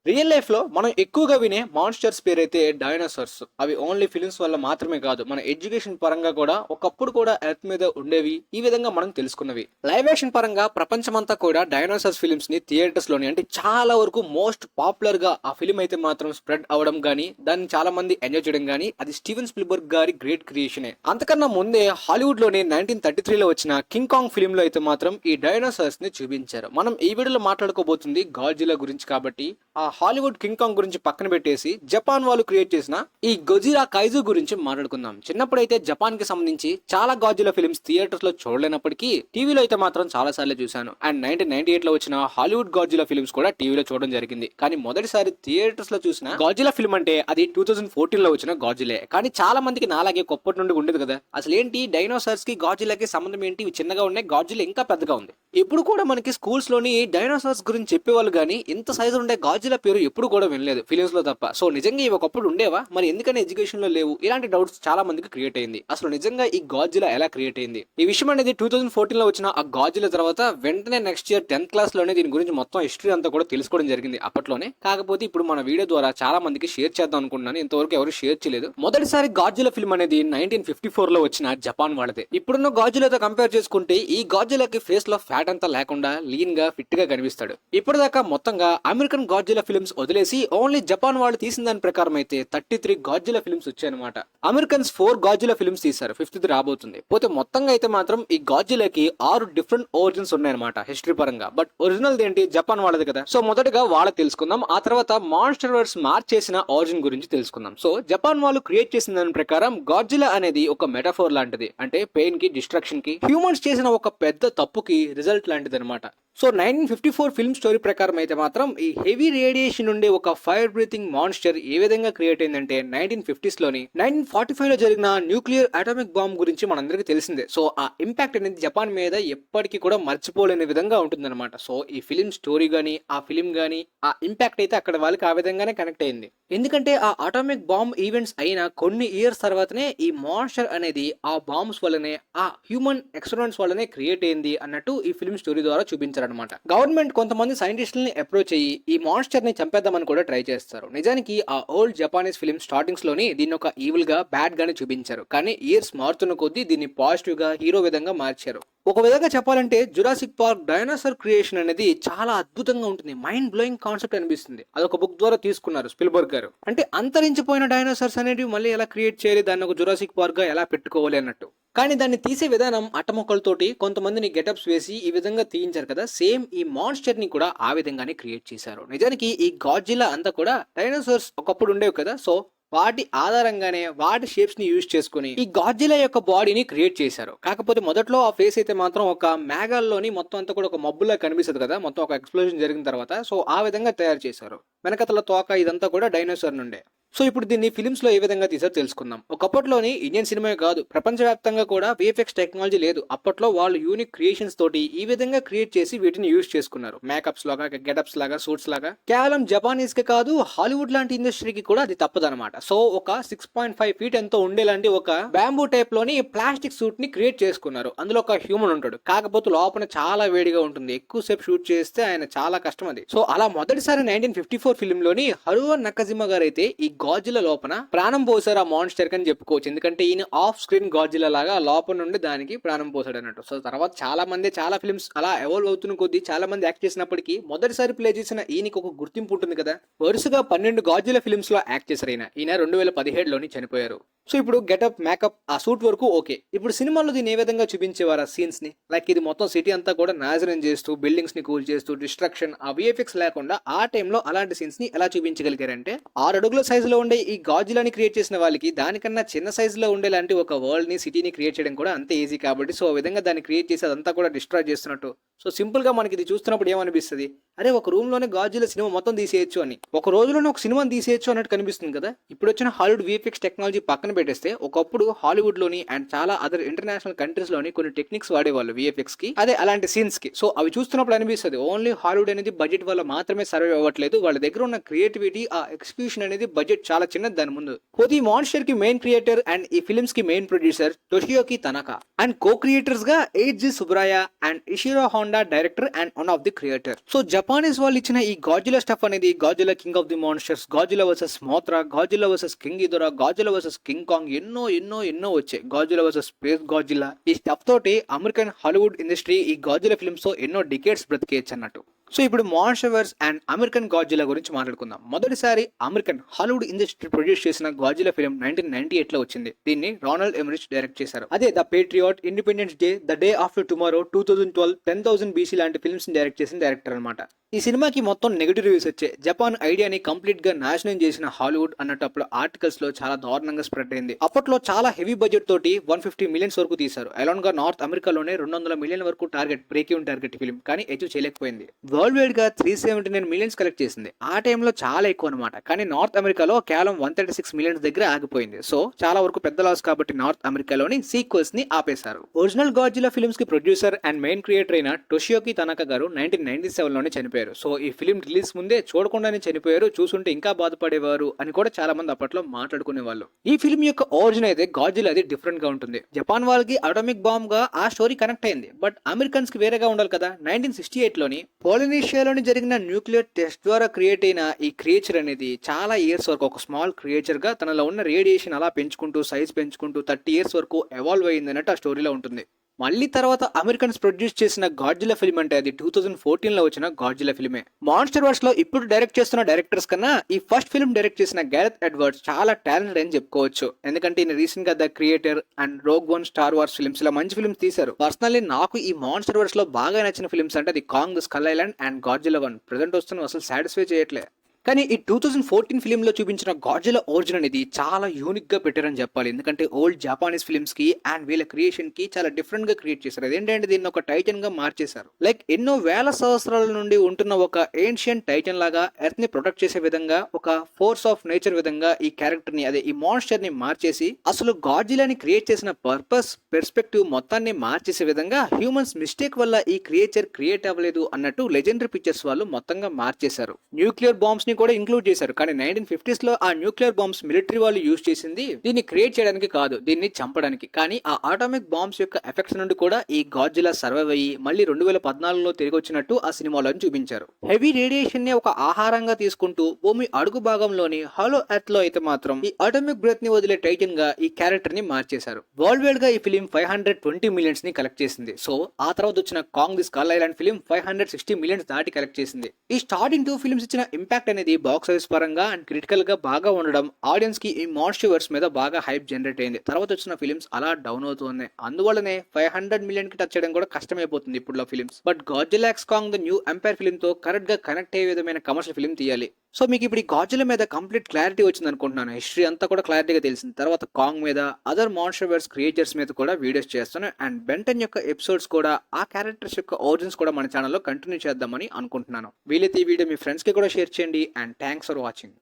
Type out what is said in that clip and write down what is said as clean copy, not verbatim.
Real life లో మనం ఎక్కువగా వినే మాన్స్టర్స్ పేరైతే డైనోసార్స్. అవి ఓన్లీ ఫిలిమ్స్ వల్ల మాత్రమే కాదు, మన ఎడ్యుకేషన్ పరంగా కూడా ఒకప్పుడు కూడా ఎర్త్ మీద ఉండేవి. ఈ విధంగా మనం తెలుసుకున్నవి. లైవ్ యాక్షన్ పరంగా ప్రపంచమంతా కూడా డైనోసార్స్ ఫిలిమ్స్ ని థియేటర్స్ లోని అంటే చాలా వరకు మోస్ట్ పాపులర్ గా ఆ ఫిలిం అయితే మాత్రం స్ప్రెడ్ అవడం గానీ, దాన్ని చాలా మంది ఎంజాయ్ చేయడం గానీ, అది స్టీవెన్ స్పిల్బర్గ్ గారి గ్రేట్ క్రియేషనే. అంతకన్నా ముందే హాలీవుడ్ లోని 1933లో వచ్చిన కింగ్ కాంగ్ ఫిలిం లో అయితే మాత్రం ఈ డైనోసార్స్ ని చూపించారు. మనం ఈ వీడియోలో మాట్లాడుకోబోతుంది గాడ్జిలా గురించి కాబట్టి ఆ హాలీవుడ్ కింగ్ కాంగ్ గురించి పక్కన పెట్టేసి జపాన్ వాళ్ళు క్రియేట్ చేసిన ఈ గొజిలా కైజు గురించి మాట్లాడుకుందాం. చిన్నప్పుడైతే జపాన్ కి సంబంధించి చాలా గాడ్జిలా ఫిల్మ్స్ థియేటర్స్ లో చూడలేనప్పటికీ టీవీలో అయితే మాత్రం చాలా సార్లు చూశాను. అండ్ 1998 లో వచ్చిన హాలీవుడ్ గాడ్జిలా ఫిల్మ్స్ కూడా టీవీలో చూడడం జరిగింది. కానీ మొదటిసారి థియేటర్స్ లో చూసిన గాడ్జిలా ఫిల్మ్ అంటే అది 2014 లో వచ్చిన గాడ్జిలే. కానీ చాలా మందికి నాలాగే కొప్పటి నుండి ఉండేది కదా, అసలు ఏంటి డైనోసార్స్ కి గాడ్జిలాకి సంబంధం ఏంటి, ఇవి చిన్నగా ఉన్నాయి, గాడ్జిలా ఇంకా పెద్దగా ఉంది. ఇప్పుడు కూడా మనకి స్కూల్స్ లోని డైనోసార్స్ గురించి చెప్పేవాళ్ళు గానీ ఇంత సైజు ఉండే గాడ్జిలా పేరు ఎప్పుడు కూడా వినలేదు, ఫిలిమ్స్ లో తప్ప. సో నిజంగా ఇవి ఒకప్పుడు ఉండేవా, మరి ఎందుకని ఎడ్యుకేషన్ లో లేవు, ఇలాంటి డౌట్స్ చాలా మందికి క్రియేట్ అయింది. అసలు నిజంగా ఈ గాడ్జిలా ఎలా క్రియేట్ అయింది, ఈ విషయం అనేది 2014 లో వచ్చిన ఆ గాడ్జిలా తర్వాత వెంటనే నెక్స్ట్ ఇయర్ 10th క్లాస్ లోనే దీని గురించి మొత్తం హిస్టరీ అంతా కూడా తెలుసుకోవడం జరిగింది అప్పట్లోనే. కాకపోతే ఇప్పుడు మన వీడియో ద్వారా చాలా మందికి షేర్ చేద్దాం అనుకుంటున్నాను, ఇంతవరకు ఎవరు షేర్ చేయలేదు. మొదటిసారి గాడ్జిలా ఫిల్మ్ అనేది 1954 లో వచ్చిన జపాన్ వాళ్ళదే. ఇప్పుడున్న గాడ్జిలాతో కంపేర్ చేసుకుంటే ఈ గాడ్జిలాకి ఫేస్ లో ఫ్యాట్ అంతా లేకుండా లీన్ గా ఫిట్ గా కనిపిస్తాడు. ఇప్పటిదాకా మొత్తంగా అమెరికన్ గాడ్జిలా ఫిల్మ్స్ వదిలేసి ఓన్లీ జపాన్ వాళ్ళు తీసిన దాని ప్రకారం అయితే 33 గాడ్జిలా ఫిల్మ్స్ వచ్చాయన్నమాట. అమెరికన్స్ 4 గాడ్జిలా ఫిల్మ్స్ తీశారు, 5th రాబోతుంది. పోతే మొత్తంగా అయితే మాత్రం ఈ గాడ్జిలాకి 6 డిఫరెంట్ ఒరిజిన్స్ ఉన్నాయన్నమాట హిస్టరీ పరంగా. బట్ ఒరిజినల్ ఏంటి, జపాన్ వాళ్ళది కదా. సో మొదటగా వాళ్ళకి తెలుసుకుందాం, ఆ తర్వాత మాన్స్టర్ వర్స్ మార్చేసిన ఒరిజిన్ గురించి తెలుసుకుందాం. సో జపాన్ వాళ్ళు క్రియేట్ చేసిన దాని ప్రకారం గాడ్జిలా అనేది ఒక మెటాఫోర్ లాంటిది. అంటే పెయిన్ కి, డిస్ట్రక్షన్ కి, హ్యూమన్స్ చేసిన ఒక పెద్ద తప్పుకి రిజల్ట్ లాంటిది అనమాట. సో 1954 ఫిల్మ్ స్టోరీ ప్రకారం అయితే మాత్రం ఈ హెవీ రేడియేషన్ నుండి ఒక ఫైర్ బ్రీతింగ్ మాన్స్టర్ ఏ విధంగా క్రియేట్ అయిందంటే 1950s లోని 1945 లో జరిగిన న్యూక్లియర్ అటామిక్ బాంబ్ గురించి మనందరికీ తెలిసిందే. సో ఆ ఇంపాక్ట్ అనేది జపాన్ మీద ఎప్పటికీ కూడా మర్చిపోలేని విధంగా ఉంటుందన్నమాట. సో ఈ ఫిలిం స్టోరీ గానీ, ఆ ఫిలిం గానీ, ఆ ఇంపాక్ట్ అయితే అక్కడ వాళ్ళకి ఆ విధంగానే కనెక్ట్ అయింది. ఎందుకంటే ఆ అటామిక్ బాంబ్ ఈవెంట్స్ అయిన కొన్ని ఇయర్స్ తర్వాతనే ఈ మాన్స్టర్ అనేది ఆ బాంబ్స్ వల్లనే, ఆ హ్యూమన్ ఎక్స్పెరిమెంట్స్ వల్లనే క్రియేట్ అయింది అన్నట్టు ఈ ఫిల్మ్ స్టోరీ ద్వారా చూపించారు. గవర్నమెంట్ కొంతమంది సైంటిస్టులని అప్రోచ్ అయ్యి ఈ మాన్స్టర్ ని చంపేద్దామని కూడా ట్రై చేస్తారు. నిజానికి ఆ ఓల్డ్ జపానీస్ ఫిల్మ్ స్టార్టింగ్స్ లోని దీన్ని ఒక ఈవిల్ గా, బ్యాడ్ గానే చూపించారు. కానీ ఇయర్స్ మారుతున్న కొద్దీ దీన్ని పాజిటివ్ గా, హీరో విధంగా మార్చారు. ఒక విధంగా చెప్పాలంటే జురాసిక్ పార్క్ డైనోసార్ క్రియేషన్ అనేది చాలా అద్భుతంగా ఉంటుంది, మైండ్ బ్లోయింగ్ కాన్సెప్ట్ అనిపిస్తుంది. అదొక బుక్ ద్వారా తీసుకున్నారు స్పిల్బర్గ్ గారు. అంటే అంతరించిపోయిన డైనోసార్స్ అనేవి మళ్ళీ ఎలా క్రియేట్ చేయాలి, దాన్ని ఒక జురాసిక్ పార్క్ గా ఎలా పెట్టుకోవాలి అన్నట్టు. కానీ దాన్ని తీసే విధానం అట్టమొక్కలతోటి కొంతమందిని గెటప్స్ వేసి ఈ విధంగా తీయించారు కదా, సేమ్ ఈ మాన్స్టర్ ని కూడా ఆ విధంగానే క్రియేట్ చేశారు. నిజానికి ఈ గాడ్జిలా అంతా కూడా డైనోసార్స్ ఒకప్పుడు ఉండేవి కదా, సో వాటి ఆధారంగానే వాటి షేప్స్ ని యూజ్ చేసుకుని ఈ గాడ్జిలా యొక్క బాడీని క్రియేట్ చేశారు. కాకపోతే మొదట్లో ఆ ఫేస్ అయితే మాత్రం ఒక మేఘాల్లోని మొత్తం అంతా కూడా ఒక మబ్బులా కనిపిస్తుంది కదా, మొత్తం ఒక ఎక్స్ప్లోజన్ జరిగిన తర్వాత. సో ఆ విధంగా తయారు చేశారు. వెనకతల తోక ఇదంతా కూడా డైనోసార్ నుండే. సో ఇప్పుడు దీన్ని ఫిల్మ్స్ లో ఏ విధంగా తీసారో తెలుసుకుందాం. ఒకప్పట్లోని ఇండియన్ సినిమా కాదు, ప్రపంచవ్యాప్తంగా కూడా విఎఫ్ఎక్స్ టెక్నాలజీ లేదు. అప్పట్లో వాళ్ళు యూనిక్ క్రియేషన్స్ తోటి ఈ విధంగా క్రియేట్ చేసి వీటిని యూజ్ చేసుకున్నారు. మేకప్స్ లాగా, గెటప్స్ లాగా, సూట్స్ లాగా. కేవలం జపానీస్ కి కాదు, హాలీవుడ్ లాంటి ఇండస్ట్రీకి కూడా అది తప్పదనమాట. సో ఒక 6.5 feet ఎంతో ఉండేలాంటి ఒక బ్యాంబూ టైప్ లోని ప్లాస్టిక్ సూట్ ని క్రియేట్ చేసుకున్నారు. అందులో ఒక హ్యూమన్ ఉంటాడు, కాకపోతే లోపల చాలా వేడిగా ఉంటుంది, ఎక్కువసేపు షూట్ చేస్తే ఆయన చాలా కష్టం అది. సో అలా మొదటిసారి 1954 ఫిల్మ్ లోని హరువో నకజిమా గారు అయితే ఈ గాడ్జిలా లోపల ప్రాణం పోసారు ఆ మాన్స్టర్ అని చెప్పుకోవచ్చు. ఎందుకంటే ఈయన ఆఫ్ స్క్రీన్ గాడ్జిలా లాగా లోపల నుండి దానికి ప్రాణం పోసాడు అన్నట్టు. సో తర్వాత చాలా ఫిల్మ్స్ అలా ఎవాల్వ్ అవుతున్న కొద్దీ చాలా మంది యాక్ట్ చేసినప్పటికీ మొదటిసారి ప్లే చేసిన ఈయనకి ఒక గుర్తింపు ఉంటుంది కదా. వరుసగా 12 గాడ్జిలా ఫిల్మ్స్ లో యాక్ట్ చేశారు. ఈయన 2017 లోని చనిపోయారు. సో ఇప్పుడు గెటప్, మేకప్, ఆ సూట్ వరకు ఓకే. ఇప్పుడు సినిమాలో దీన్ని ఏ విధంగా చూపించేవారు ఆ సీన్స్ ని, లైక్ ఇది మొత్తం సిటీ అంతా కూడా నాశనం చేస్తూ, బిల్డింగ్స్ ని కూల్ చేస్తూ, డిస్ట్రక్షన్, ఆ విఎఫ్ఎక్స్ లేకుండా ఆ టైంలో అలాంటి సీన్స్ ని ఎలా చూపించగలిగారంటే 6 అడుగుల సైజులో ఉండే ఈ గాడ్జిలాని క్రియేట్ చేసిన వాళ్ళకి దానికన్నా చిన్న సైజులో ఉండేలాంటి ఒక వరల్డ్ ని, సిటీని క్రియేట్ చేయడం కూడా అంతే ఈజీ కాబట్టి, సో ఆ విధంగా దాన్ని క్రియేట్ చేసి అదంతా కూడా డిస్ట్రాయ్ చేస్తున్నట్టు. సో సింపుల్ గా మనకి ఇది చూస్తున్నప్పుడు ఏమనిపిస్తుంది, అరే ఒక రూమ్ లోనే గాడ్జిలా సినిమా మొత్తం తీసేయచ్చు అని, ఒక రోజులోనే ఒక సినిమాని తీసేయచ్చు అన్నట్టు కనిపిస్తుంది కదా. ఇప్పుడు వచ్చిన హాలీవుడ్ విఎఫ్ఎక్స్ టెక్నాలజీ పక్కన పెట్టేస్తే ఒకప్పుడు హాలీవుడ్ లోని అండ్ చాలా అదర్ ఇంటర్నేషనల్ కంట్రీస్ లోని కొన్ని టెక్నిక్స్ వాడేవాళ్ళు విఎఫ్ఎక్స్ కి, అదే అలాంటి సీన్స్ కి. సో అవి చూస్తున్నప్పుడు అనిపిస్తుంది ఓన్లీ హాలీవుడ్ అనేది బడ్జెట్ వల్ల మాత్రమే సర్వే అవ్వట్లేదు, వాళ్ళ దగ్గర ఉన్న క్రియేటివిటీ, ఆ ఎక్స్క్యూషన్ అనేది బడ్జెట్ చాలా చిన్నది దాని ముందు. పోతే ఈ మాన్స్టర్ కి మెయిన్ క్రియేటర్ అండ్ ఈ ఫిల్మ్స్ కి main producer Tomoyuki Tanaka and co creators గా Eiji Tsuburaya and Ishiro Honda director and one of the creator. So Japanese వాళ్ళు ఇచ్చిన ఈ గాడ్జిలా స్టఫ్ అనేది Godzilla King of the monsters, Godzilla versus Mothra, Godzilla versus King Ghidorah, Godzilla versus King Kong, ఎన్నో వచ్చాయి. Godzilla versus space Godzilla. ఈ stuff తోటి American Hollywood industry ఈ Godzilla films తో ఎన్నో డికేట్స్ బ్రతికేయచ్చు అన్నట్టు. సో ఇప్పుడు మాన్స్టర్స్ అండ్ అమెరికన్ గాడ్జిలా గురించి మాట్లాడుకుందాం. మొదటిసారి అమెరికన్ హాలీవుడ్ ఇండస్ట్రీ ప్రొడ్యూస్ చేసిన గాడ్జిలా ఫిల్మ్ 1998 లో వచ్చింది. దీన్ని రానాల్డ్ ఎమరిచ్ డైరెక్ట్ చేశారు. అదే the Patriot, independence day, the day after tomorrow, 2012, 10,000 BC లాంటి ఫిల్మ్స్ డైరెక్ట్ చేసిన డైరెక్టర్ అనమాట. ఈ సినిమాకి మొత్తం నెగిటివ్ రివ్యూస్ వచ్చాయి. జపాన్ ఐడియాని కంప్లీట్ గా నాశనం చేసిన హాలీవుడ్ అన్నట్టు అప్పుడు ఆర్టికల్స్ లో చాలా దారుణంగా స్ప్రెడ్ అయింది. అప్పట్లో చాలా హెవీ బడ్జెట్ తోటి 150 మిలియన్స్ వరకు తీశారు. అలోన్ గా నార్త్ అమెరికాలోనే 200 మిలియన్ వరకు target, break even target film, కానీ అచీవ్ చేయలేకపోయింది. వరల్డ్ వైడ్ గా 379 మిలియన్స్ కలెక్ట్ చేసింది. ఆ టైంలో చాలా ఎక్కువ అనమాట. కానీ నార్త్ అమెరికాలో కేవలం 136 మిలియన్స్ దగ్గర ఆగిపోయింది. సో చాలా వరకు పెద్ద లాస్ కాబట్టి నార్త్ అమెరికాలోని సీక్వెల్స్ ని ఆపేశారు. ఒరిజినల్ గాడ్జిలా ఫిల్మ్స్ కి ప్రొడ్యూసర్ అండ్ మెయిన్ క్రియేటర్ అయిన టోషియోకి తనకా గారు 1997 లోనే చనిపోయారు. సో ఈ ఫిల్మ్ రిలీజ్ ముందే చూడకుండానే చనిపోయారు. చూసుంటే ఇంకా బాధపడేవారు అని కూడా చాలా మంది అప్పట్లో మాట్లాడుకునే వాళ్ళు. ఈ ఫిల్మ్ యొక్క ఒరిజిన్ అయితే గాడ్జిలా అది డిఫరెంట్ గా ఉంటుంది. జపాన్ వాళ్ళకి అటామిక్ బాంబ్ గా ఆ స్టోరీ కనెక్ట్ అయింది. బట్ అమెరికన్స్ కి వేరేగా ఉండాలి కదా. 1968 లోని పోలినేషియాలోని జరిగిన న్యూక్లియర్ టెస్ట్ ద్వారా క్రియేట్ అయిన ఈ క్రియేచర్ అనేది చాలా ఇయర్స్ వరకు ఒక స్మాల్ క్రియేచర్ గా తనలో ఉన్న రేడియేషన్ అలా పెంచుకుంటూ సైజ్ పెంచుకుంటూ 30 ఇయర్స్ వరకు ఎవాల్వ్ అయ్యింది అన్నట్టు ఆ స్టోరీలో ఉంటుంది. మళ్ళీ తర్వాత అమెరికన్స్ ప్రొడ్యూస్ చేసిన గాడ్జిలా ఫిల్మ్ అంటే అది 2014 లో వచ్చిన గాడ్జిలా ఫిల్మే. మాన్స్టర్ వర్స్ లో ఇప్పుడు డైరెక్ట్ చేస్తున్న డైరెక్టర్స్ కన్నా ఈ ఫస్ట్ ఫిల్మ్ డైరెక్ట్ చేసిన గ్యారెత్ ఎడ్వర్డ్స్ చాలా టాలెంటెడ్ అని చెప్పుకోవచ్చు. ఎందుకంటే ఈయన రీసెంట్ గా the creator and rogue one, star wars films ఇలా మంచి ఫిల్మ్స్ తీశారు. పర్సనల్లీ నాకు ఈ మాన్స్టర్ వర్స్ లో బాగా నచ్చిన ఫిల్మ్స్ అంటే అది Kong, the skull island and Godzilla 1. Present వస్తున్న అసలు సాటిస్ఫై చేయట్లే. కానీ ఈ 2014 ఫిల్మ్ లో చూపించిన గాడ్జిలా ఒరిజిన్ అనేది చాలా యూనిక్ గా పెట్టారని చెప్పాలి. ఎందుకంటే ఓల్డ్ జపానీస్ ఫిల్మ్స్ కి అండ్ వీళ్ళ క్రియేషన్ కి చాలా డిఫరెంట్ గా క్రియేట్ చేశారు. అదేంటంటే దీన్ని ఒక టైటన్ గా మార్చేశారు. లైక్ ఎన్నో వేల సంవత్సరాల నుండి ఉంటున్న ఒక ఏన్షియన్ టైటన్ లాగా ఎర్త్ ని ప్రొటెక్ట్ చేసే విధంగా, ఒక ఫోర్స్ ఆఫ్ నేచర్ విధంగా ఈ క్యారెక్టర్ ని, అదే ఈ మాన్స్టర్ ని మార్చేసి అసలు గాడ్జిలాని క్రియేట్ చేసిన పర్పస్, పెర్స్పెక్టివ్ మొత్తాన్ని మార్చేసే విధంగా హ్యూమన్స్ మిస్టేక్ వల్ల ఈ క్రియేచర్ క్రియేట్ అవ్వలేదు అన్నట్టు లెజెండరీ పిక్చర్స్ వాళ్ళు మొత్తంగా మార్చేశారు. న్యూక్లియర్ బాంబ్స్ ని కూడా ఇంక్లూడ్ చేశారు. కానీ 1950s లో ఆ న్యూక్లియర్ బాంబ్స్ మిలిటరీ వాళ్ళు యూజ్ చేసింది దీన్ని క్రియేట్ చేయడానికి కాదు, దీన్ని చంపడానికి. కానీ ఆ ఆటోమిక్ బాంబ్స్ యొక్క ఎఫెక్ట్స్ నుండి కూడా ఈ గాడ్జిలా సర్వైవ్ అయ్యి మళ్ళీ 2014లో తిరిగి వచ్చినట్టు ఆ సినిమాలో చూపించారు. హెవీ రేడియేషన్ ని ఒక ఆహారంగా తీసుకుంటూ భూమి అడుగు భాగంలోని హాలో ఎర్త్ లో అయితే మాత్రం ఈ ఆటోమిక్ బ్రెత్ ని వదిలే టైటన్ గా ఈ క్యారెక్టర్ ని మార్చేశారు. వరల్డ్ వైడ్ గా ఈ ఫిలిం 520 మిలియన్స్ ని కలెక్ట్ చేసింది. సో ఆ తర్వాత వచ్చిన Kong, the skull island film 560 millions దాటి కలెక్ట్ చేసింది. ఈ స్టార్టింగ్ 2 ఫిల్మ్స్ ఇచ్చిన ఇంపాక్ట్ అనేది బాక్స్ ఆఫీస్ పరంగా అండ్ క్రిటికల్ గా బాగా ఉండడం ఆడియన్స్ కి ఈ మాన్స్టర్స్ మీద బాగా హైప్ జనరేట్ అయింది. తర్వాత వచ్చిన ఫిల్మ్స్ అలా డౌన్ అవుతున్నాయి. అందువల్లనే 500 మిలియన్ కి టచ్ చేయడం కూడా కష్టమైపోతుంది ఇప్పుడులో films. But Godzilla x Kong, the new empire film తో కరెక్ట్ గా కనెక్ట్ అయ్యే విధమైన కమర్షియల్ ఫిల్మ్ తీయాలి. సో మీకు ఇప్పుడు ఈ గాడ్జిలా మీద కంప్లీట్ క్లారిటీ వచ్చింది అనుకుంటున్నాను. హిస్టరీ అంతా కూడా క్లారిటీగా తెలిసింది. తర్వాత కాంగ్ మీద, అదర్ మాన్స్టర్స్ క్రియేచర్స్ మీద కూడా వీడియోస్ చేస్తాను. అండ్ బెంటన్ యొక్క ఎపిసోడ్స్ కూడా, ఆ క్యారెక్టర్స్ యొక్క ఒరిజిన్స్ కూడా మన ఛానల్లో కంటిన్యూ చేద్దామని అనుకుంటున్నాను. వీలైతే ఈ వీడియో మీ ఫ్రెండ్స్ కి కూడా షేర్ చేయండి. And thanks for watching.